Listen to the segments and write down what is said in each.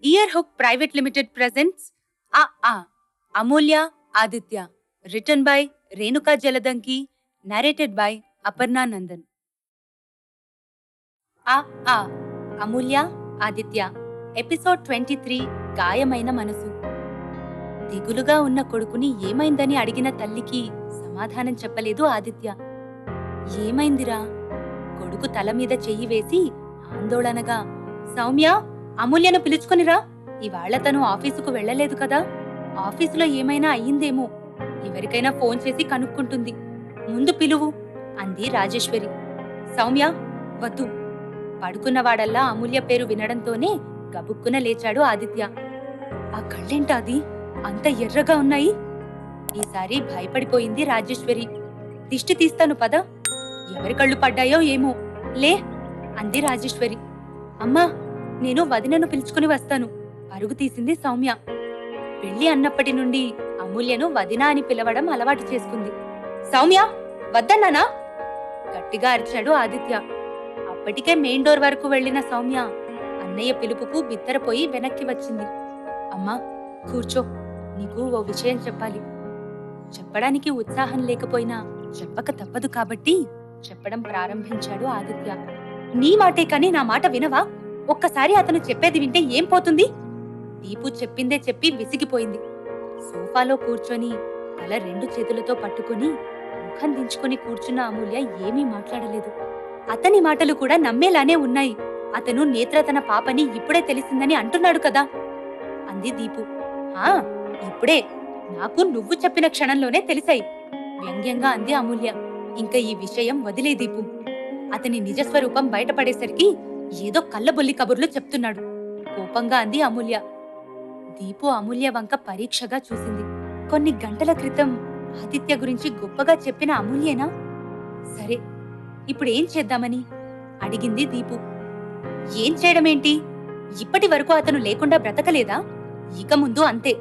Ear hook private limited presents Amulya Aditya, written by Renuka Jaladanki, narrated by Aparna Nandan. Amulya Aditya, episode 23, గాయమైన మనసు. దిగులుగా ఉన్న కొడుకుని ఏమైందని అడిగిన తల్లికి సమాధానం చెప్పలేదు ఆదిత్య. ఏమైందిరా? కొడుకు తల మీద చెయ్యి వేసి ఆందోళనగా, సౌమ్య, అమూల్యను పిలుచుకునిరా, ఇవాళ్ల తను ఆఫీసుకు వెళ్లలేదు కదా, ఆఫీసులో ఏమైనా అయ్యిందేమో, ఎవరికైనా ఫోన్ చేసి కనుక్కుంటుంది, ముందు పిలువు అంది రాజేశ్వరి. సౌమ్య, వద్దు. పడుకున్నవాడల్లా అమూల్య పేరు వినడంతోనే గబుక్కున లేచాడు ఆదిత్య. ఆ కళ్ళేంటాది అంత ఎర్రగా ఉన్నాయి? ఈసారి భయపడిపోయింది రాజేశ్వరి. దిష్టి తీస్తాను పద, ఎవరి కళ్ళు పడ్డాయో ఏమో, లే అంది రాజేశ్వరి. అమ్మా, నేను వదినను పిలుచుకుని వస్తాను, పరుగు తీసింది సౌమ్య. పెళ్లి అన్నప్పటి నుండి అమూల్యను వదినా అని పిలవడం అలవాటు చేసుకుంది. సౌమ్య, వద్దన్నానా? గట్టిగా అరిచాడు ఆదిత్య. అప్పటికే మెయిన్ డోర్ వరకు వెళ్లిన సౌమ్య అన్నయ్య పిలుపుకు బిత్తరపోయి వెనక్కి వచ్చింది. అమ్మా, కూర్చో, నీకు ఓ విషయం చెప్పాలి. చెప్పడానికి ఉత్సాహం లేకపోయినా చెప్పక తప్పదు కాబట్టి చెప్పడం ప్రారంభించాడు ఆదిత్య. నీ మాటే కాని నా మాట వినవా? ఒక్కసారి అతను చెప్పేది వింటే ఏం పోతుంది? దీపు చెప్పిందే చెప్పి విసిగిపోయింది. సోఫాలో కూర్చొని తల 2 చేతులతో పట్టుకుని ముఖం దించుకుని కూర్చున్న అమూల్య ఏమీ మాట్లాడలేదు. అతని మాటలు కూడా నమ్మేలానే ఉన్నాయి. అతను నేత్ర తన పాపని ఇప్పుడే తెలిసిందని అంటున్నాడు కదా అంది దీపు. ఇప్పుడే నాకు నువ్వు చెప్పిన క్షణంలోనే తెలిసాయి, వ్యంగ్యంగా అంది అమూల్య. ఇంకా ఈ విషయం వదిలే దీపు. అతని నిజస్వరూపం బయటపడేసరికి ఏదో కళ్ళబొల్లి కబుర్లు చెప్తున్నాడు, కోపంగా అంది అమూల్య. దీపు అమూల్య వంక పరీక్షగా చూసింది. కొన్ని గంటల క్రితం ఆదిత్య గురించి గొప్పగా చెప్పిన అమూల్యేనా? సరే, ఇప్పుడేం చేద్దామని అడిగింది దీపు. ఏం చేయడమేంటి? ఇప్పటి వరకు అతను లేకుండా బ్రతకలేదా? ఇక ముందు అంతే.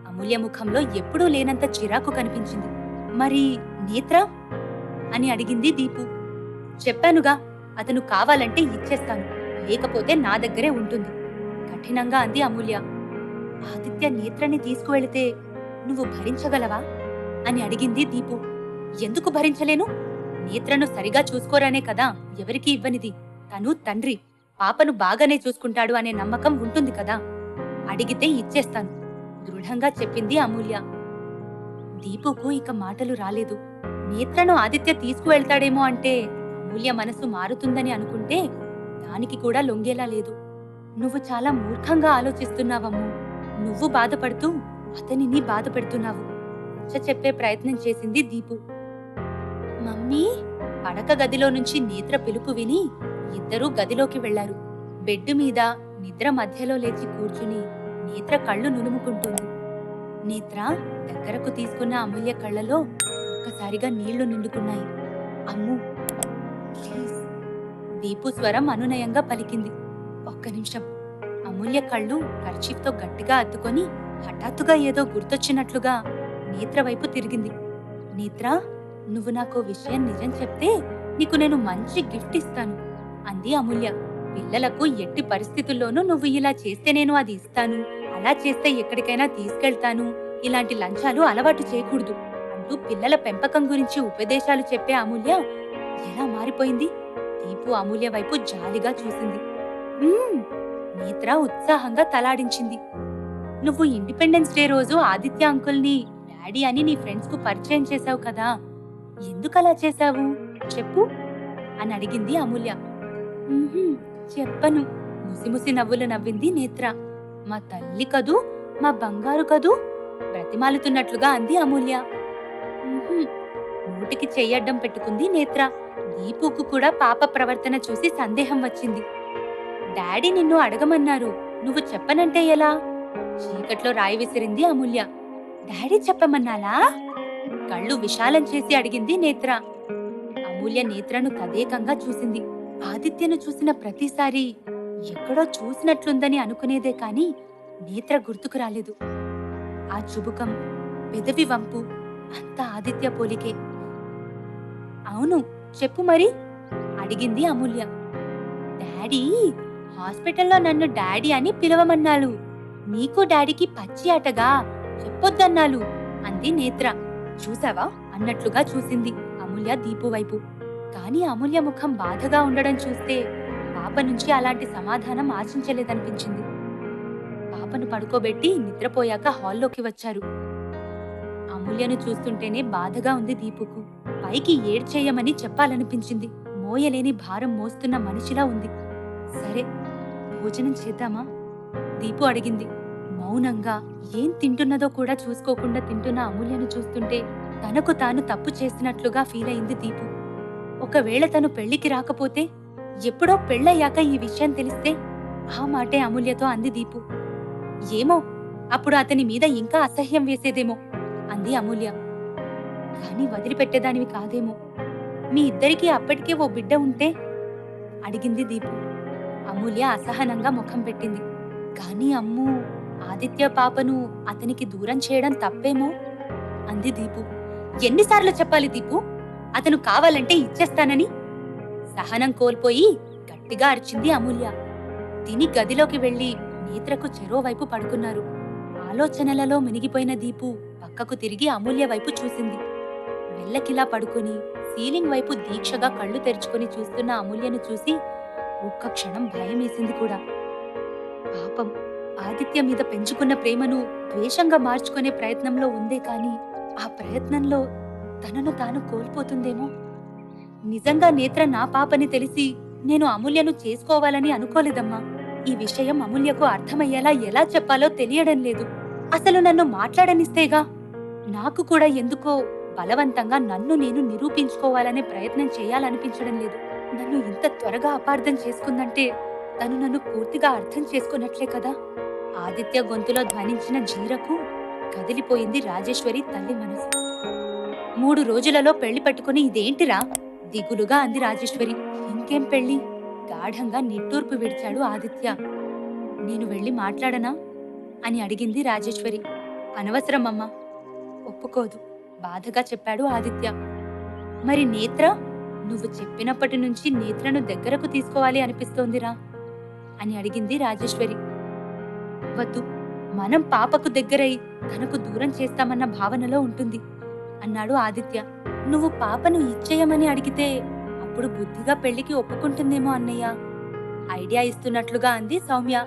అమూల్య ముఖంలో ఎప్పుడూ లేనంత చిరాకు కనిపించింది. మరి నేత్ర అని అడిగింది దీపు. చెప్పానుగా, అతను కావాలంటే ఇచ్చేస్తాను, లేకపోతే నా దగ్గరే ఉంటుంది, కఠినంగా అంది అమూల్య. ఆదిత్య నేత్రని తీసుకువెళితే నువ్వు భరించగలవా అని అడిగింది దీపు. ఎందుకు భరించలేను? నేత్రను సరిగా చూసుకోరానే కదా ఎవరికి ఇవ్వనిది. తను తండ్రి, పాపను బాగానే చూసుకుంటాడు అనే నమ్మకం ఉంటుంది కదా. అడిగితే ఇచ్చేస్తాను, దృఢంగా చెప్పింది అమూల్య. దీపుకు ఇక మాటలు రాలేదు. నేత్రను ఆదిత్య తీసుకువెళ్తాడేమో అంటే అమూల్య మనసు మారుతుందని అనుకుంటే దానికి కూడా లొంగేలా లేదు. నువ్వు చాలా మూర్ఖంగా ఆలోచిస్తున్నావమ్ము. నువ్వు బాధపడుతూ అతనిని బాధ పెడుతున్నావు, చెప్పే ప్రయత్నం చేసింది దీపు. మమ్మీ, పడక గదిలో నుంచి నేత్ర పిలుపు విని ఇద్దరూ గదిలోకి వెళ్లారు. బెడ్ మీద నిద్ర మధ్యలో లేచి కూర్చుని నేత్ర కళ్ళు నులుముకుంటుంది. నేత్ర దగ్గరకు తీసుకున్న అమూల్య కళ్ళలో ఒక్కసారిగా నీళ్లు నిండుకున్నాయి. అమ్ము, ప్లీజ్. దీపు స్వరం అనునయంగా పలికింది. ఒక్క నిమిషం. అమూల్య కళ్ళు కర్చీఫ్తో గట్టిగా అద్దుకొని హఠాత్తుగా ఏదో గుర్తొచ్చినట్లుగా నేత్ర వైపు తిరిగింది. నేత్ర, నువ్వు నాకో విషయం నిజం చెప్తే నీకు నేను మంచి గిఫ్ట్ ఇస్తాను అంది అమూల్య. పిల్లలకు ఎట్టి పరిస్థితుల్లోనూ నువ్వు ఇలా చేస్తే నేను అది ఇస్తాను, అలా చేస్తే ఎక్కడికైనా తీసుకెళ్తాను, ఇలాంటి లంచాలు అలవాటు చేయకూడదు అంటూ పిల్లల పెంపకం గురించి ఉపదేశాలు చెప్పే అమూల్య ఎలా మారిపోయింది. దీపు అమూల్య వైపు జాలిగా చూసింది. నేత్ర ఉత్సాహంగా తలాడించింది. నువ్వు ఇండిపెండెన్స్ డే రోజు ఆదిత్య అంకుల్ని డాడీ అని నీ ఫ్రెండ్స్ కు పరిచయం చేశావు కదా, ఎందుకలా చేశావు చెప్పు అని అడిగింది అమూల్య. చెప్పను, ముసిముసి నవ్వులు నవ్వింది నేత్ర. మా తల్లి కదూ, మా బంగారు కదూ, బ్రతిమాలుతున్నట్లుగా అంది అమూల్య. నోటికి చెయ్యడ్డం పెట్టుకుంది నేత్ర. దీపుకు కూడా పాప ప్రవర్తన చూసి సందేహం వచ్చింది. డాడీ నిన్ను అడగమన్నారు, నువ్వు చెప్పనంటే ఎలా? చీకట్లో రాయి విసిరింది అమూల్య. డాడీ చెప్పమన్నాలా? కళ్ళు విశాలం చేసి అడిగింది నేత్ర. అమూల్య నేత్రను తదేకంగా చూసింది. ఆదిత్యను చూసిన ప్రతిసారి ఎక్కడో చూసినట్లుందని అనుకునేదే కాని నేత్ర గుర్తుకు రాలేదు. ఆ చుబుకం, పెదవి వంపు అంతా ఆదిత్య పోలికే. అవును, చెప్పు మరి అడిగింది అమూల్య. డాడీ హాస్పిటల్లో నన్ను డాడీ అని పిలవమన్నాడు. నీకు డాడీకి పచ్చి ఆటగా చెప్పొద్దన్నాలు అంది నేత్ర. చూసావా అన్నట్లుగా చూసింది అమూల్య దీపు వైపు. కాని అమూల్య ముఖం బాధగా ఉండడం చూస్తే పాప నుంచి అలాంటి సమాధానం ఆశించలేదనిపించింది. పాపను పడుకోబెట్టి నిద్రపోయాక హాల్లోకి వచ్చారు. అమూల్యను చూస్తుంటేనే బాధగా ఉంది దీపుకు. పైకి ఏడ్చేయమని చెప్పాలనిపించింది. మోయలేని భారం మోస్తున్న మనిషిలా ఉంది. సరే, భోజనం చేద్దామా? దీపు అడిగింది. మౌనంగా ఏం తింటున్నదో కూడా చూసుకోకుండా తింటున్న అమూల్యను చూస్తుంటే తనకు తాను తప్పు చేస్తున్నట్లుగా ఫీల్ అయింది దీపు. ఒకవేళ తను పెళ్లికి రాకపోతే, ఎప్పుడో పెళ్ళయ్యాక ఈ విషయం తెలిస్తే ఆ మాటే అమూల్యతో అంది దీపు. ఏమో, అప్పుడు అతని మీద ఇంకా అసహ్యం వేసేదేమో అంది అమూల్య. కాని వదిలిపెట్టేదానివి కాదేమో. మీ ఇద్దరికీ అప్పటికే ఓ బిడ్డ ఉంటే అడిగింది దీపు. అమూల్య అసహనంగా ముఖం పెట్టింది. కాని అమ్మూ, ఆదిత్య పాపను అతనికి దూరం చేయడం తప్పేమో అంది దీపు. ఎన్నిసార్లు చెప్పాలి దీపు, అతను కావాలంటే ఇచ్చేస్తానని? సహనం కోల్పోయి గట్టిగా అరిచింది అమూల్య. తిని గదిలోకి వెళ్లి నేత్రకు చెరోవైపు పడుకున్నారు. ఆలోచనలలో మునిగిపోయిన దీపు పక్కకు తిరిగి అమూల్య వైపు చూసింది. వెల్లకిలా పడుకుని సీలింగ్ వైపు దీక్షగా కళ్ళు తెరుచుకొని చూస్తున్న అమూల్యను చూసి ఒక్క క్షణం భయమేసింది కూడా. పాపం, ఆదిత్య మీద పెంచుకున్న ప్రేమను ద్వేషంగా మార్చుకునే ప్రయత్నంలో ఉందే కాని ఆ ప్రయత్నంలో తనను తాను కోల్పోతుందేమో. నిజంగా నేత్ర నా పాపని తెలిసి నేను అమూల్యను చేసుకోవాలని అనుకోలేదమ్మా. ఈ విషయం అమూల్యకు అర్థమయ్యేలా ఎలా చెప్పాలో తెలియడం లేదు. అసలు నన్ను మాట్లాడనిస్తేగా. నాకు కూడా ఎందుకో బలవంతంగా నన్ను నేను నిరూపించుకోవాలనే ప్రయత్నం చేయాలనిపించడం లేదు. నన్ను ఇంత త్వరగా అపార్థం చేసుకుందంటే తను నన్ను పూర్తిగా అర్థం చేసుకున్నట్లే కదా. ఆదిత్య గొంతులో ధ్వనించిన జీరకు కదిలిపోయింది రాజేశ్వరి తల్లి మనసు. 3 రోజులలో పెళ్లి పట్టుకుని ఇదేంటిరా దిగులుగా అంది రాజేశ్వరి. ఇంకేం పెళ్లి? గాఢంగా నిట్టూర్పు విడిచాడు ఆదిత్య. నేను వెళ్ళి మాట్లాడనా అని అడిగింది రాజేశ్వరి. అనవసరమమ్మా, ఒప్పుకోదు బాధగా చెప్పాడు ఆదిత్య. మరి నేత్ర? నువ్వు చెప్పినప్పటి నుంచి నేత్రను దగ్గరకు తీసుకోవాలి అనిపిస్తోందిరా అని అడిగింది రాజేశ్వరి. వద్దు, మనం పాపకు దగ్గరై తనకు దూరం చేస్తామన్న భావనలో ఉంటుంది అన్నాడు ఆదిత్య. నువ్వు పాపను ఇచ్చేయమని అడిగితే అప్పుడు బుద్ధిగా పెళ్లికి ఒప్పుకుంటుందేమో అన్నయ్య ఐడియా ఇస్తున్నట్లుగా అంది సౌమ్య.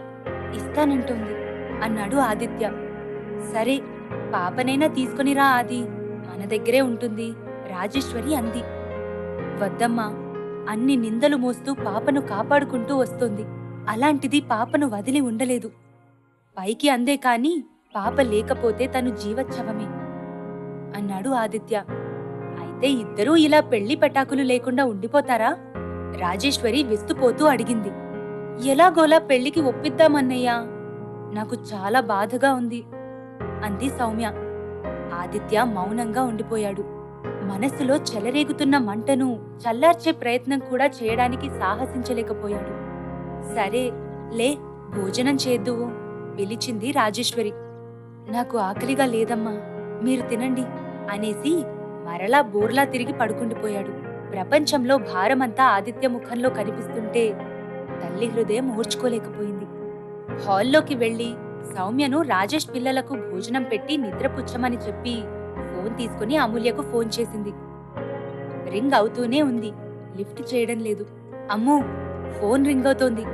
ఇస్తానంటుంది అన్నాడు ఆదిత్య. సరే, పాపనైనా తీసుకునిరా ఆది, మన దగ్గరే ఉంటుంది రాజేశ్వరి అంది. వద్దమ్మా, అన్ని నిందలు మోస్తూ పాపను కాపాడుకుంటూ వస్తోంది. అలాంటిది పాపను వదిలి ఉండలేదు. పైకి అందే కాని పాప లేకపోతే తను జీవచ్ఛవమే అన్నాడు ఆదిత్య. అయితే ఇద్దరూ ఇలా పెళ్లి పటాకులు లేకుండా ఉండిపోతారా? రాజేశ్వరి విస్తుపోతూ అడిగింది. ఎలాగోలా పెళ్లికి ఒప్పిద్దామన్నయ్యా, నాకు చాలా బాధగా ఉంది అంది సౌమ్య. ఆదిత్య మౌనంగా ఉండిపోయాడు. మనసులో చెలరేగుతున్న మంటను చల్లార్చే ప్రయత్నం కూడా చేయడానికి సాహసించలేకపోయాడు. సరే లే, భోజనం చేద్దువు పిలిచింది రాజేశ్వరి. నాకు ఆకలిగా లేదమ్మా, మీరు తినండి అనేసి మరలా బోర్లా తిరిగి పడుకుండిపోయాడు. ప్రపంచంలో భారమంతా ఆదిత్య ముఖంలో కనిపిస్తుంటే తల్లి హృదయం ఓర్చుకోలేకపోయింది. హాల్లోకి వెళ్లి సౌమ్యను రాజేష్ పిల్లలకు భోజనం పెట్టి నిద్రపుచ్చమని చెప్పి ఫోన్ తీసుకుని అమూల్యకు ఫోన్ చేసింది. రింగ్ అవుతూనే ఉంది, లిఫ్ట్ చేయడం లేదు. అమ్మో, ఫోన్ రింగ్ అవుతోంది,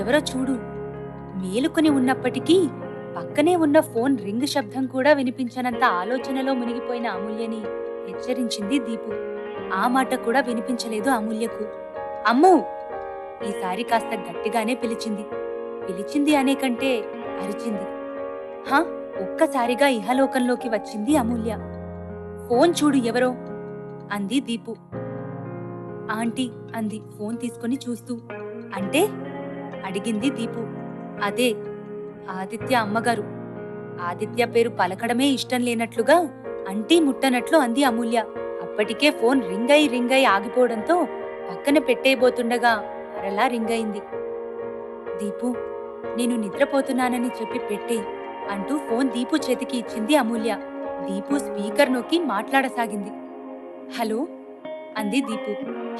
ఎవరో చూడు. మేలుకుని ఉన్నప్పటికీ పక్కనే ఉన్న ఫోన్ రింగ్ శబ్దం కూడా వినిపించనంత ఆలోచనలో మునిగిపోయిన అమూల్యని హెచ్చరించింది దీపు. ఆ మాట కూడా వినిపించలేదు అమూల్యకు. అమ్మూ! ఈసారి కాస్త గట్టిగానే పిలిచింది. పిలిచింది అనే కంటే అరిచింది. హా, ఒక్కసారిగా ఇహలోకంలోకి వచ్చింది అమూల్య. ఫోన్ చూడు ఎవరో అంది దీపు. ఆంటీ అంది ఫోన్ తీసుకుని చూస్తూ. అంటే అడిగింది దీపు. అదే ఆదిత్య అమ్మగారు. ఆదిత్య పేరు పలకడమే ఇష్టం లేనట్లుగా అంటీ ముట్టనట్లు అంది అమూల్య. అప్పటికే ఫోన్ రింగై ఆగిపోవడంతో పక్కన పెట్టేయబోతుండగా మరలా రింగయింది. దీపు, నేను నిద్రపోతున్నానని చెప్పి పెట్టేయ్ అంటూ ఫోన్ దీపు చేతికి ఇచ్చింది అమూల్య. దీపు స్పీకర్ నొక్కి మాట్లాడసాగింది. హలో అంది దీపు.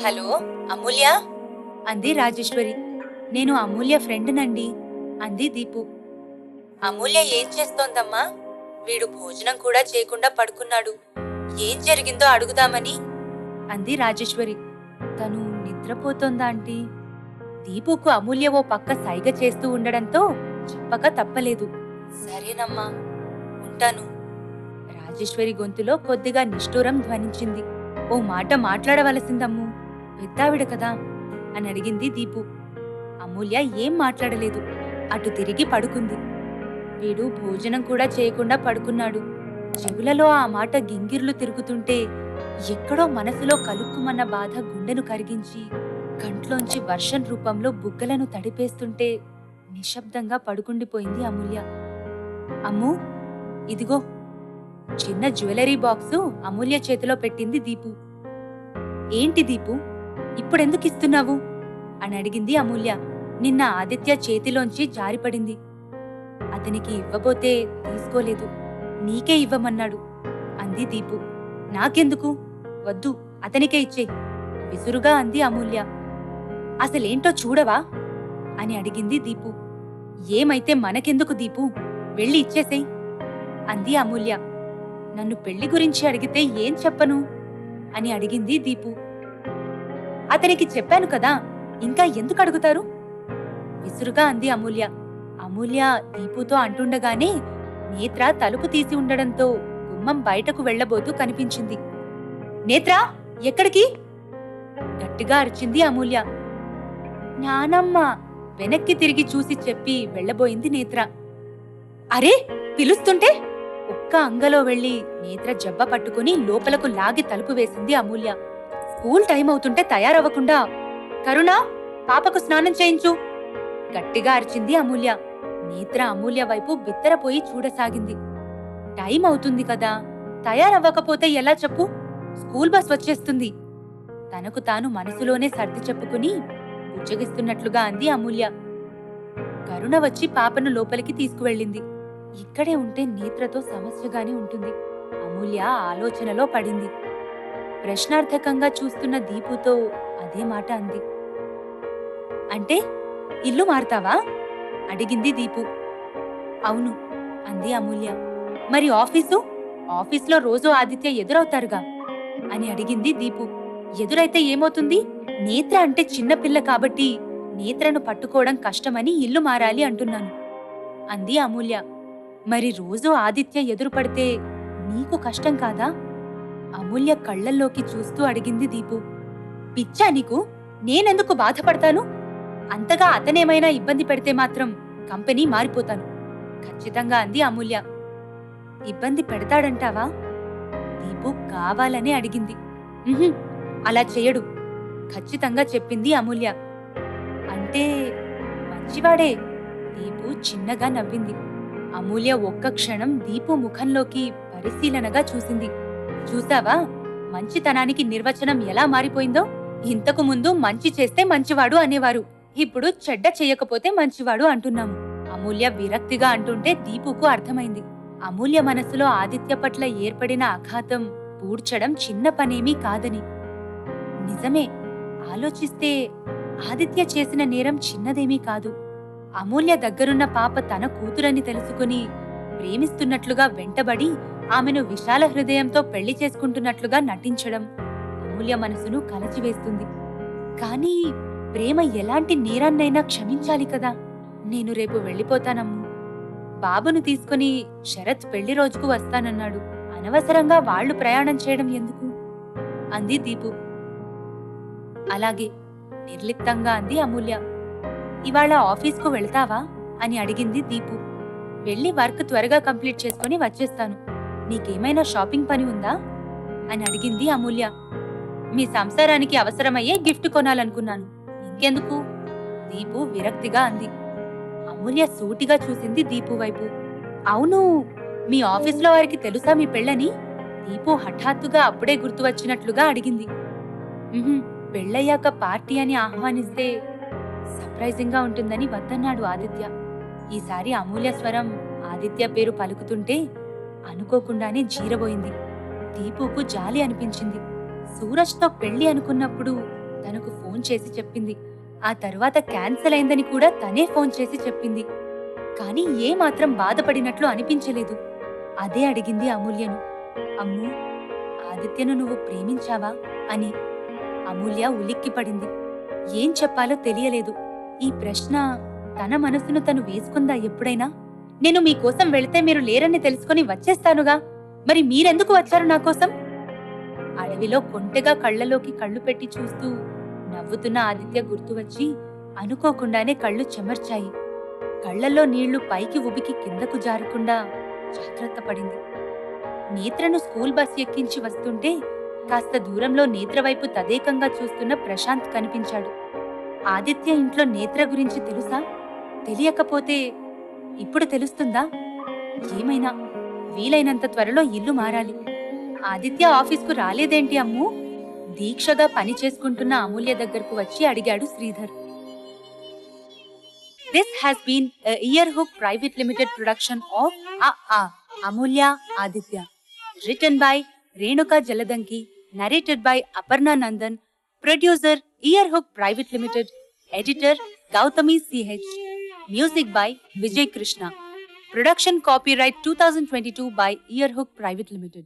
హలో అమూల్య అంది రాజేశ్వరి. నేను అమూల్య ఫ్రెండ్నండి అంది దీపు. అమూల్య ఏం చేస్తోందమ్మా? వీడు భోజనం కూడా చేయకుండా పడుకున్నాడు. ఏం జరిగిందో అడుగుదామని అంది రాజేశ్వరి. తను నిద్రపోతోందా ఆంటీ? దీపుకు అమూల్య ఓ పక్క సైగ చేస్తూ ఉండడంతో చెప్పక తప్పలేదు. సరేనమ్మా, ఉంటాను. రాజేశ్వరి గొంతులో కొద్దిగా నిష్ఠూరం ధ్వనించింది. ఓ మాట మాట్లాడవలసిందమ్ము, పెద్దావిడ కదా అని అడిగింది దీపు. అమూల్య ఏం మాట్లాడలేదు. అటు తిరిగి పడుకుంది. వీడు భోజనం కూడా చేయకుండా పడుకున్నాడు. చెవులలో ఆ మాట గింగిర్లు తిరుగుతుంటే ఎక్కడో మనసులో కలుక్కుమన్న బాధ గుండెను కరిగించి కంట్లోంచి వర్షం రూపంలో బుగ్గలను తడిపేస్తుంటే నిశ్శబ్దంగా పడుకుండిపోయింది అమూల్య. అమ్మూ, ఇదిగో. చిన్న జ్యువెలరీ బాక్సు అమూల్య చేతిలో పెట్టింది దీపు. ఏంటి దీపు, ఇప్పుడెందుకిస్తున్నావు అని అడిగింది అమూల్య. నిన్న ఆదిత్య చేతిలోంచి జారిపడింది. అతనికి ఇవ్వబోతే తీసుకోలేదు, నీకే ఇవ్వమన్నాడు అంది దీపు. నాకెందుకు? వద్దు, అతనికే ఇచ్చేయ్ విసురుగా అంది అమూల్య. అసలేంటో చూడవా అని అడిగింది దీపు. ఏమైతే మనకెందుకు దీపు, వెళ్ళి ఇచ్చేసేయ్ అంది అమూల్య. నన్ను పెళ్లి గురించి అడిగితే ఏం చెప్పను అని అడిగింది దీపు. అతనికి చెప్పాను కదా, ఇంకా ఎందుకు అడుగుతారు విసురుగా అంది అమూల్య. అమూల్య దీపుతో అంటుండగానే నేత్ర తలుపు తీసి ఉండడంతో గుమ్మం బయటకు వెళ్లబోతూ కనిపించింది. నేత్ర, ఎక్కడికి? గట్టిగా అరిచింది అమూల్య. నానమ్మ వెనక్కి తిరిగి చూసి చెప్పి వెళ్లబోయింది నేత్ర. అరే, పిలుస్తుంటే ఒక్క అంగలో వెళ్లి నేత్ర జబ్బ పట్టుకుని లోపలకు లాగి తలుపు వేసింది అమూల్య. స్కూల్ టైం అవుతుంటే తయారవ్వకుండా, కరుణ, పాపకు స్నానం చేయించు గట్టిగా అరిచింది అమూల్య. నేత్ర అమూల్య వైపు బిత్తరపోయి చూడసాగింది. టైం అవుతుంది కదా, తయారవ్వకపోతే ఎలా చెప్పు? స్కూల్ బస్ వచ్చేస్తుంది. తనకు తాను మనసులోనే సర్ది చెప్పుకుని ఉచ్చగిస్తున్నట్లుగా అంది అమూల్య. కరుణ వచ్చి పాపను లోపలికి తీసుకువెళ్ళింది. ఇక్కడే ఉంటే నేత్రతో సమస్యగానే ఉంటుంది. అమూల్య ఆలోచనలో పడింది. ప్రశ్నార్థకంగా చూస్తున్న దీపుతో అదే మాట అంది. అంటే ఇల్లు మారుతావా అడిగింది దీపు. అవును అంది అమూల్య. మరి ఆఫీస్లో రోజూ ఆదిత్య ఎదురవుతారుగా అని అడిగింది దీపు. ఎదురైతే ఏమవుతుంది? నేత్ర అంటే చిన్నపిల్ల కాబట్టి నేత్రను పట్టుకోవడం కష్టమని ఇల్లు మారాలి అంటున్నాను అంది అమూల్య. మరి రోజూ ఆదిత్య ఎదురుపడితే నీకు కష్టం కాదా? అమూల్య కళ్లల్లోకి చూస్తూ అడిగింది దీపు. పిచ్చా నీకు? నేనెందుకు బాధపడతాను? అంతగా అతనేమైనా ఇబ్బంది పెడితే మాత్రం కంపెనీ మారిపోతాను ఖచ్చితంగా అంది అమూల్య. ఇబ్బంది పెడతాడంటావా? దీపు కావాలనే అడిగింది. అలా చెయ్యడు ఖచ్చితంగా చెప్పింది అమూల్య. అంటే మంచివాడే. దీపు చిన్నగా నవ్వింది. అమూల్య ఒక్క క్షణం దీపు ముఖంలోకి పరిశీలనగా చూసింది. చూసావా, మంచితనానికి నిర్వచనం ఎలా మారిపోయిందో? ఇంతకు ముందు మంచి చేస్తే మంచివాడు అనేవారు, ఇప్పుడు చెడ్డ చెయ్యకపోతే మంచివాడు అంటున్నాము. అమూల్య విరక్తిగా అంటుంటే దీపుకు అర్థమైంది. అమూల్య మనసులో ఆదిత్య పట్ల ఏర్పడిన అఘాతం పూడ్చడం చిన్న పనేమీ కాదని. నిజమే, ఆలోచిస్తే ఆదిత్య చేసిన నేరం చిన్నదేమీ కాదు. అమూల్య దగ్గరున్న పాప తన కూతురని తెలుసుకుని ప్రేమిస్తున్నట్లుగా వెంటబడి ఆమెను విశాల హృదయంతో పెళ్లి చేసుకుంటున్నట్లుగా నటించడం అమూల్య మనసును కలచివేస్తుంది. కానీ ప్రేమ ఎలాంటి నేరాన్నైనా క్షమించాలి కదా. నేను రేపు వెళ్ళిపోతానమ్ము. బాబును తీసుకుని శరత్ పెళ్లి రోజుకు వస్తానన్నాడు. అనవసరంగా వాళ్లు ప్రయాణం చేయడం ఎందుకు అంది దీపు. అలాగే నిర్లిప్తంగా అంది అమూల్య. ఇవాళ ఆఫీస్కు వెళ్తావా అని అడిగింది దీపు. వెళ్ళి వర్క్ త్వరగా కంప్లీట్ చేసుకుని వచ్చేస్తాను. నీకేమైనా షాపింగ్ పని ఉందా అని అడిగింది అమూల్య. మీ సంసారానికి అవసరమయ్యే గిఫ్ట్ కొనాలనుకున్నాను, ఇంకెందుకు దీపు విరక్తిగా అంది. అమూల్య సూటిగా చూసింది దీపు వైపు. అవును, మీ ఆఫీసులో వారికి తెలుసా మీ పెళ్ళని? దీపు హఠాత్తుగా అప్పుడే గుర్తు వచ్చినట్లుగా అడిగింది. పెళ్ళయ్యాక పార్టీ అని ఆహ్వానిస్తే సర్ప్రైజింగ్ గా ఉంటుందని వద్దన్నాడు ఆదిత్య. ఈసారి అమూల్య స్వరం ఆదిత్య పేరు పలుకుతుంటే అనుకోకుండానే జీరబోయింది. దీపుకు జాలి అనిపించింది. సూరజ్తో పెళ్లి అనుకున్నప్పుడు తనకు ఫోన్ చేసి చెప్పింది. ఆ తర్వాత క్యాన్సిల్ అయిందని కూడా తనే ఫోన్ చేసి చెప్పింది. కానీ ఏమాత్రం బాధపడినట్లు అనిపించలేదు. అదే అడిగింది అమూల్యను. అమ్మూ, ఆదిత్యను నువ్వు ప్రేమించావా అని. అమూల్య ఉలిక్కిపడింది. ఏం చెప్పాలో తెలియలేదు. ఈ ప్రశ్న తన మనసును తను వేసుకుందా ఎప్పుడైనా? నేను మీకోసం వెళితే మీరు లేరని తెలుసుకుని వచ్చేస్తానుగా, మరి మీరెందుకు వచ్చారు నాకోసం? అడవిలో కొంటెగా కళ్లలోకి కళ్ళు పెట్టి చూస్తూ నవ్వుతున్న ఆదిత్య గుర్తువచ్చి అనుకోకుండానే కళ్ళు చెమర్చాయి. కళ్లల్లో నీళ్లు పైకి ఉబికి కిందకు జారకుండా జాగ్రత్త పడింది. నేత్రను స్కూల్ బస్ ఎక్కించి వస్తుంటే కాస్త దూరంలో నేత్ర వైపు తదేకంగా చూస్తున్న ప్రశాంత్ కనిపించాడు. ఆదిత్య ఇంట్లో నేత్ర గురించి తెలుసా? తెలియకపోతే ఇప్పుడు తెలుస్తుందా? ఏమైనా వీలైనంత త్వరలో ఇల్లు మారాలి. ఆదిత్య ఆఫీస్కు రాలేదేంటి అమ్ము? దీక్షగా పని చేసుకుంటున్న అమూల్య దగ్గరకు వచ్చి అడిగాడు Sridhar. This has been a Earhook Private Limited production of Amulya Aditya. Written by Renuka Jaladanki, narrated by Aparna Nandan, producer Earhook Private Limited, editor Gautami CH, music by Vijay Krishna. Production copyright 2022 by Earhook Private Limited.